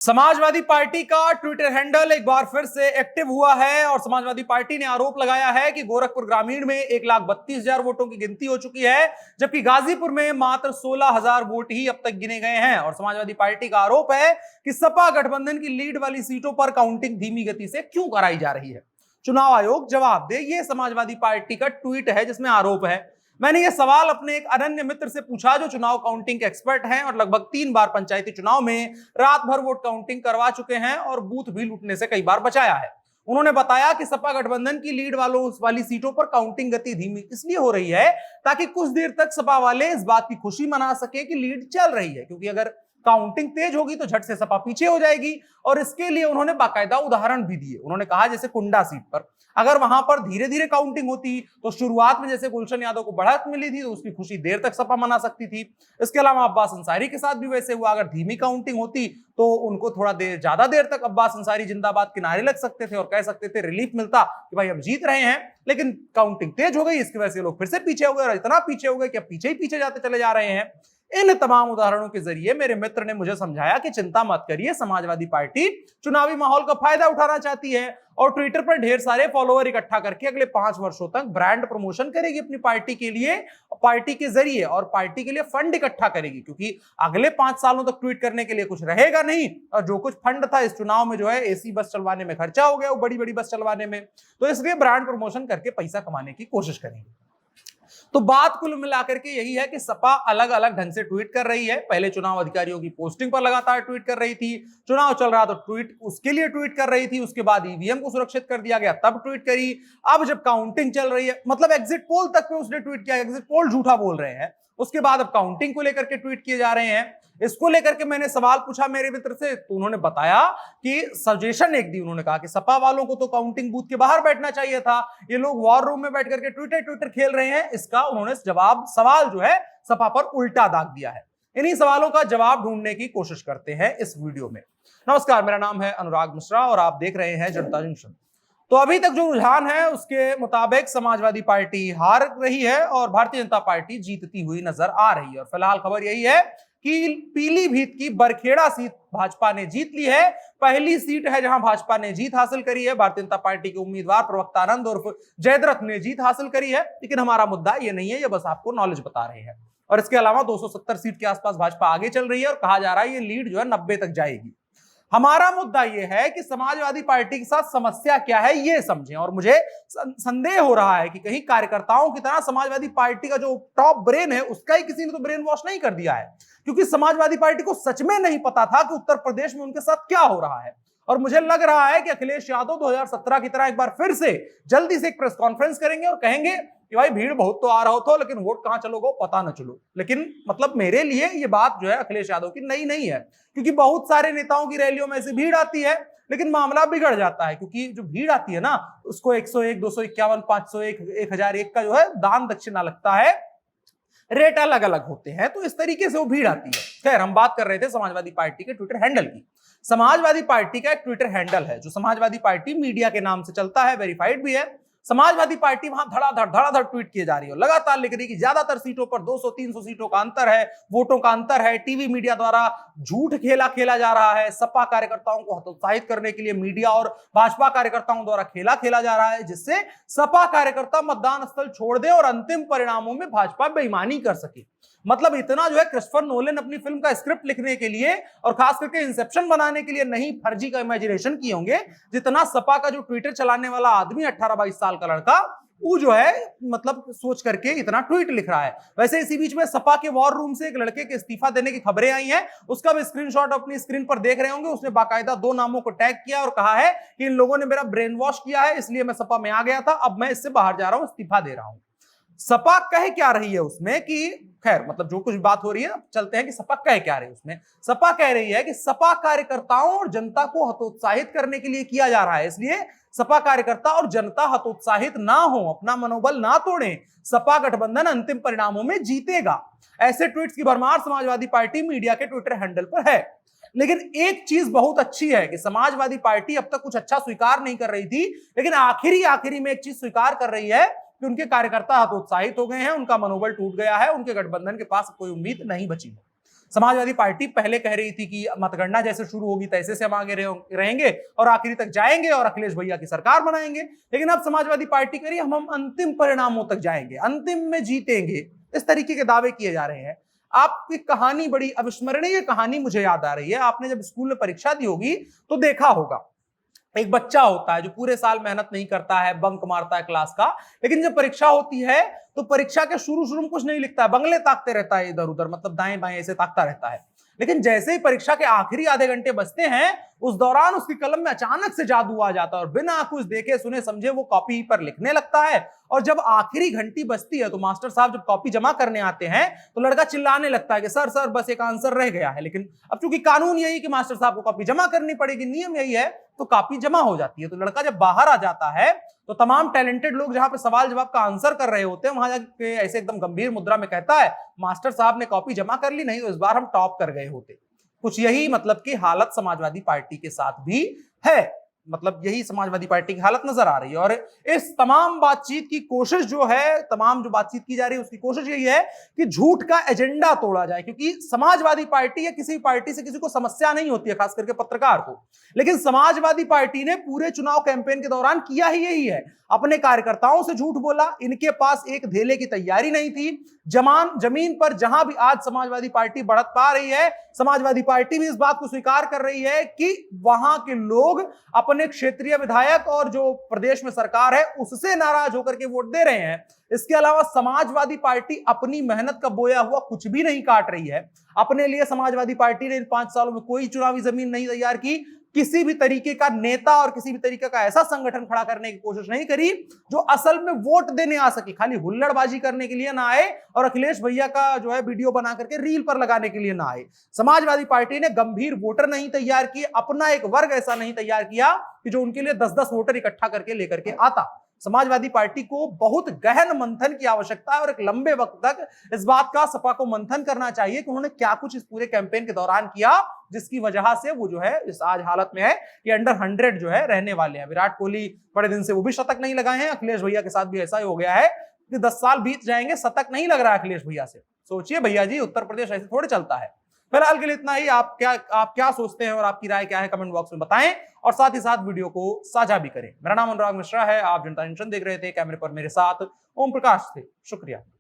Samajwadi party का Twitter handle एक बार फिर से एक्टिव हुआ है और समाजवादी पार्टी ने आरोप लगाया है कि गोरखपुर ग्रामीण में 1,32,000 वोटों की गिनती हो चुकी है, जबकि गाजीपुर में मात्र 16,000 वोट ही अब तक गिने गए हैं। और समाजवादी पार्टी का आरोप है कि सपा गठबंधन की लीड वाली सीटों पर काउंटिंग धीमी गति से क्यों कराई जा रही है। चुनाव आयोग जवाब दे, ये समाजवादी पार्टी का ट्वीट है जिसमें आरोप है। मैंने ये सवाल अपने एक अनन्य मित्र से पूछा जो चुनाव काउंटिंग के एक्सपर्ट हैं और लगभग 3 बार पंचायती चुनाव में रात भर वोट काउंटिंग करवा चुके हैं और बूथ भी लूटने से कई बार बचाया है। उन्होंने बताया कि सपा गठबंधन की लीड वाली सीटों पर काउंटिंग गति धीमी इसलिए हो रही है ताकि कुछ देर तक सपा वाले इस बात की खुशी मना सके कि लीड चल रही है, क्योंकि अगर काउंटिंग तेज होगी तो झट से सपा पीछे हो जाएगी। और इसके लिए उन्होंने बाकायदा उदाहरण भी दिए। उन्होंने कहा जैसे कुंडा सीट पर अगर वहां पर धीरे धीरे काउंटिंग होती तो शुरुआत में जैसे गुलशन यादव को बढ़त मिली थी तो उसकी खुशी देर तक सपा मना सकती थी। इसके अलावा अब्बास अंसारी के साथ भी वैसे हुआ, अगर धीमी काउंटिंग होती तो उनको थोड़ा ज्यादा देर तक अब्बास अंसारी जिंदाबाद किनारे लग सकते थे और कह सकते थे, रिलीफ मिलता कि भाई हम जीत रहे हैं। लेकिन काउंटिंग तेज हो गई, इसकी वजह से लोग फिर से पीछे हो गए और इतना पीछे हो गए कि अब पीछे ही पीछे जाते चले जा रहे हैं। इन तमाम उदाहरणों के जरिए मेरे मित्र ने मुझे समझाया कि चिंता मत करिए, समाजवादी पार्टी चुनावी माहौल का फायदा उठाना चाहती है और ट्विटर पर ढेर सारे फॉलोअर इकट्ठा करके अगले 5 वर्षों तक ब्रांड प्रमोशन करेगी अपनी पार्टी के लिए, पार्टी के जरिए, और पार्टी के लिए फंड इकट्ठा करेगी, क्योंकि अगले 5 सालों तक ट्वीट करने के लिए कुछ रहेगा नहीं। और जो कुछ फंड था इस चुनाव में जो है एसी बस चलवाने में खर्चा हो गया, वो बड़ी बड़ी बस चलवाने में, तो इसलिए ब्रांड प्रमोशन करके पैसा कमाने की कोशिश करेंगे। तो बात कुल मिलाकर के यही है कि सपा अलग अलग ढंग से ट्वीट कर रही है। पहले चुनाव अधिकारियों की पोस्टिंग पर लगातार ट्वीट कर रही थी, चुनाव चल रहा तो ट्वीट उसके लिए ट्वीट कर रही थी, उसके बाद ईवीएम को सुरक्षित कर दिया गया तब ट्वीट करी, अब जब काउंटिंग चल रही है, मतलब एग्जिट पोल तक पे उसने ट्वीट किया, एग्जिट पोल झूठा बोल रहे हैं, उसके बाद अब काउंटिंग को लेकर के ट्वीट किए जा रहे हैं। इसको लेकर के मैंने सवाल पूछा मेरे मित्र से तो उन्होंने बताया कि सजेशन एक दी, उन्होंने कहा कि सपा वालों को तो काउंटिंग बूथ के बाहर बैठना चाहिए था, ये लोग वॉर रूम में बैठ करके ट्विटर खेल रहे हैं। इसका उन्होंने सवाल जो है सपा पर उल्टा दाग दिया है। इन्हीं सवालों का जवाब ढूंढने की कोशिश करते हैं इस वीडियो में। नमस्कार, मेरा नाम है अनुराग मिश्रा और आप देख रहे हैं जनता जंक्शन। तो अभी तक जो रुझान है उसके मुताबिक समाजवादी पार्टी हार रही है और भारतीय जनता पार्टी जीतती हुई नजर आ रही है। और फिलहाल खबर यही है कि पीलीभीत की बरखेड़ा सीट भाजपा ने जीत ली है। पहली सीट है जहां भाजपा ने जीत हासिल करी है। भारतीय जनता पार्टी के उम्मीदवार प्रवक्ता आनंद उर्फ जयद्रथ ने जीत हासिल करी है। लेकिन हमारा मुद्दा ये नहीं है, ये बस आपको नॉलेज बता रहे हैं। और इसके अलावा 270 सीट के आसपास भाजपा आगे चल रही है और कहा जा रहा है ये लीड जो है 90 तक जाएगी। हमारा मुद्दा यह है कि समाजवादी पार्टी के साथ समस्या क्या है ये समझें। और मुझे संदेह हो रहा है कि कहीं कार्यकर्ताओं की तरह समाजवादी पार्टी का जो टॉप ब्रेन है उसका ही किसी ने तो ब्रेन वॉश नहीं कर दिया है, क्योंकि समाजवादी पार्टी को सच में नहीं पता था कि उत्तर प्रदेश में उनके साथ क्या हो रहा है। और मुझे लग रहा है कि अखिलेश यादव 2017 की तरह एक बार फिर से जल्दी से एक प्रेस कॉन्फ्रेंस करेंगे और कहेंगे कि भाई भीड़ बहुत तो आ रहा हो, लेकिन वोट कहां चलोगे पता ना चलो। लेकिन मतलब मेरे लिए ये बात जो है अखिलेश यादव की नई नहीं है, क्योंकि बहुत सारे नेताओं की रैलियों में ऐसी भीड़ आती है लेकिन मामला बिगड़ जाता है, क्योंकि जो भीड़ आती है ना उसको 101, 251, 501, 1001 का जो है दान दक्षिणा लगता है, रेट अलग अलग होते हैं, तो इस तरीके से वो भीड़ आती है। खैर, हम बात कर रहे थे समाजवादी पार्टी के ट्विटर हैंडल की। समाजवादी पार्टी का एक ट्विटर हैंडल है जो समाजवादी पार्टी मीडिया के नाम से चलता है, वेरीफाइड भी है। समाजवादी पार्टी वहां धड़ाधड़ ट्वीट किए जा रही है, लगातार लिख रही है कि ज्यादातर सीटों पर 200-300 सीटों का अंतर है, वोटों का अंतर है, टीवी मीडिया द्वारा झूठ खेला जा रहा है, सपा कार्यकर्ताओं को हतोत्साहित करने के लिए मीडिया और भाजपा कार्यकर्ताओं द्वारा खेला जा रहा है, जिससे सपा कार्यकर्ता मतदान स्थल छोड़ दे और अंतिम परिणामों में भाजपा बेईमानी कर सके। मतलब इतना जो है क्रिस्टोफर नोलन अपनी फिल्म का स्क्रिप्ट लिखने के लिए और खास करके इंसेप्शन बनाने के लिए नहीं फर्जी का इमेजिनेशन किए होंगे, जितना सपा का जो ट्विटर चलाने वाला आदमी 18-22 साल का लड़का वो जो है मतलब सोच करके इतना ट्वीट लिख रहा है। वैसे इसी बीच में सपा के वॉर रूम से एक लड़के के इस्तीफा देने की खबरें आई हैं, उसका भी स्क्रीनशॉट अपनी स्क्रीन पर देख रहे होंगे। उसने बाकायदा 2 नामों को टैग किया और कहा है कि इन लोगों ने मेरा ब्रेन वॉश किया है, इसलिए मैं सपा में आ गया था, अब मैं इससे बाहर जा रहा हूं, इस्तीफा दे रहा हूं। सपा कह क्या रही है उसमें कि खैर मतलब जो कुछ बात हो रही है, चलते हैं कि सपा कह क्या रही है उसमें। सपा कह रही है कि सपा कार्यकर्ताओं और जनता को हतोत्साहित करने के लिए किया जा रहा है, इसलिए सपा कार्यकर्ता और जनता हतोत्साहित ना हो, अपना मनोबल ना तोड़ें, सपा गठबंधन अंतिम परिणामों में जीतेगा। ऐसे ट्वीट्स की भरमार समाजवादी पार्टी मीडिया के ट्विटर हैंडल पर है। लेकिन एक चीज बहुत अच्छी है कि समाजवादी पार्टी अब तक कुछ अच्छा स्वीकार नहीं कर रही थी, लेकिन आखिरी में एक चीज स्वीकार कर रही है कि उनके कार्यकर्ता हतोत्साहित हो गए हैं, उनका मनोबल टूट गया है, उनके गठबंधन के पास कोई उम्मीद नहीं बची है। समाजवादी पार्टी पहले कह रही थी कि मतगणना जैसे शुरू होगी तैसे से हम आगे रहेंगे और आखिरी तक जाएंगे और अखिलेश भैया की सरकार बनाएंगे। लेकिन अब समाजवादी पार्टी कह रही है हम अंतिम परिणामों तक जाएंगे, अंतिम में जीतेंगे। इस तरीके के दावे किए जा रहे हैं। आपकी कहानी बड़ी अविस्मरणीय कहानी मुझे याद आ रही है। आपने जब स्कूल में परीक्षा दी होगी तो देखा होगा, एक बच्चा होता है जो पूरे साल मेहनत नहीं करता है, बंक मारता है क्लास का, लेकिन जब परीक्षा होती है तो परीक्षा के शुरू में कुछ नहीं लिखता है, बंगले ताकते रहता है इधर उधर, मतलब दाएं बाएं ऐसे ताकता रहता है। लेकिन जैसे ही परीक्षा के आखिरी आधे घंटे बचते हैं, उस दौरान उसकी कलम में अचानक से जादू आ जाता है और बिना कुछ देखे सुने समझे वो कॉपी पर लिखने लगता है। और जब आखिरी घंटी बजती है तो मास्टर साहब जब कॉपी जमा करने आते हैं तो लड़का चिल्लाने लगता है कि सर सर बस एक आंसर रह गया है। लेकिन अब चूंकि कानून यही कि मास्टर साहब को कॉपी जमा करनी पड़ेगी, नियम यही है, तो कॉपी जमा हो जाती है। तो लड़का जब बाहर आ जाता है तो तमाम टैलेंटेड लोग जहां पे सवाल जवाब का आंसर कर रहे होते हैं वहां जाके ऐसे एकदम गंभीर मुद्रा में कहता है मास्टर साहब ने कॉपी जमा कर ली, नहीं तो इस बार हम टॉप कर गए होते। कुछ यही मतलब की हालत समाजवादी पार्टी के साथ भी है, मतलब यही समाजवादी पार्टी की हालत नजर आ रही है। और इस तमाम बातचीत की कोशिश जो है, तमाम जो बातचीत की जा रही है उसकी कोशिश यही है कि झूठ का एजेंडा तोड़ा जाए, क्योंकि समाजवादी पार्टी या किसी पार्टी से किसी को समस्या नहीं होती है, खास करके पत्रकार को। लेकिन समाजवादी पार्टी ने पूरे चुनाव कैंपेन के दौरान किया ही यही है, अपने कार्यकर्ताओं से झूठ बोला। इनके पास एक धेले की तैयारी नहीं थी। जमीन पर जहां भी आज समाजवादी पार्टी बढ़त पा रही है, समाजवादी पार्टी भी इस बात को स्वीकार कर रही है कि वहां के लोग अपने क्षेत्रीय विधायक और जो प्रदेश में सरकार है उससे नाराज होकर के वोट दे रहे हैं। इसके अलावा समाजवादी पार्टी अपनी मेहनत का बोया हुआ कुछ भी नहीं काट रही है। अपने लिए समाजवादी पार्टी ने इन 5 सालों में कोई चुनावी जमीन नहीं तैयार की, किसी भी तरीके का नेता और किसी भी तरीके का ऐसा संगठन खड़ा करने की कोशिश नहीं करी जो असल में वोट देने आ सके, खाली हुल्लड़बाजी करने के लिए ना आए और अखिलेश भैया का जो है वीडियो बना करके रील पर लगाने के लिए ना आए। समाजवादी पार्टी ने गंभीर वोटर नहीं तैयार किए, अपना एक वर्ग ऐसा नहीं तैयार किया कि जो उनके लिए 10-10 वोटर इकट्ठा करके लेकर के आता। समाजवादी पार्टी को बहुत गहन मंथन की आवश्यकता है और एक लंबे वक्त तक इस बात का सपा को मंथन करना चाहिए कि उन्होंने क्या कुछ इस पूरे कैंपेन के दौरान किया जिसकी वजह से वो जो है इस आज हालत में है कि अंडर 100 जो है रहने वाले हैं। विराट कोहली बड़े दिन से वो भी शतक नहीं लगाए हैं, अखिलेश भैया के साथ भी ऐसा ही हो गया है कि 10 साल बीत जाएंगे, शतक नहीं लग रहा है अखिलेश भैया से। सोचिए भैया जी, उत्तर प्रदेश ऐसे थोड़े चलता है। फिलहाल के लिए इतना ही। आप क्या सोचते हैं और आपकी राय क्या है कमेंट बॉक्स में बताएं और साथ ही साथ वीडियो को साझा भी करें। मेरा नाम अनुराग मिश्रा है, आप जनता जंक्शन देख रहे थे। कैमरे पर मेरे साथ ओम प्रकाश थे। शुक्रिया।